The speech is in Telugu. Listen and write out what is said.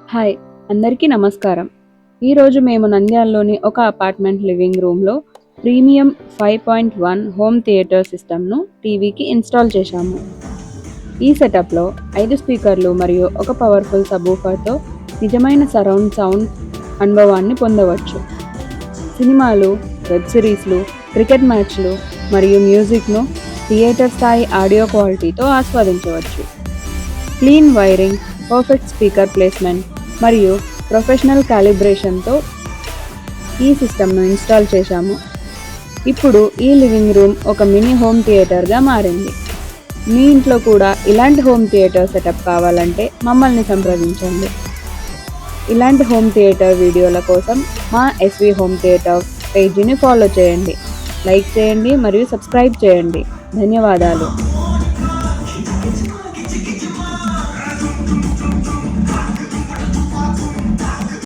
హాయ్! అందరికీ నమస్కారం. ఈరోజు మేము నంద్యాలలోని ఒక అపార్ట్మెంట్ లివింగ్ రూమ్‌లో ప్రీమియం 5.1 హోమ్ థియేటర్ సిస్టమ్‌ను టీవీకి ఇన్‌స్టాల్ చేశాము. ఈ సెటప్‌లో 5 స్పీకర్లు మరియు ఒక పవర్‌ఫుల్ సబ్‌వూఫర్‌తో నిజమైన సరౌండ్ సౌండ్ అనుభవాన్ని పొందవచ్చు. సినిమాలు, వెబ్ సిరీస్‌లు, క్రికెట్ మ్యాచ్‌లు మరియు మ్యూజిక్‌ను థియేటర్ స్థాయి ఆడియో క్వాలిటీతో ఆస్వాదించవచ్చు. Clean wiring, perfect speaker placement మరియు ప్రొఫెషనల్ కాలిబ్రేషన్‌తో ఈ సిస్టమ్‌ను ఇన్‌స్టాల్ చేశాము. ఇప్పుడు ఈ లివింగ్ రూమ్ ఒక మినీ హోమ్ థియేటర్‌గా మారింది. మీ ఇంట్లో కూడా ఇలాంటి హోమ్ థియేటర్ సెటప్ కావాలంటే మమ్మల్ని సంప్రదించండి. ఇలాంటి హోమ్ థియేటర్ వీడియోల కోసం మా ఎస్వి హోమ్ థియేటర్ పేజీని ఫాలో చేయండి, లైక్ చేయండి మరియు సబ్స్క్రైబ్ చేయండి. ధన్యవాదాలు.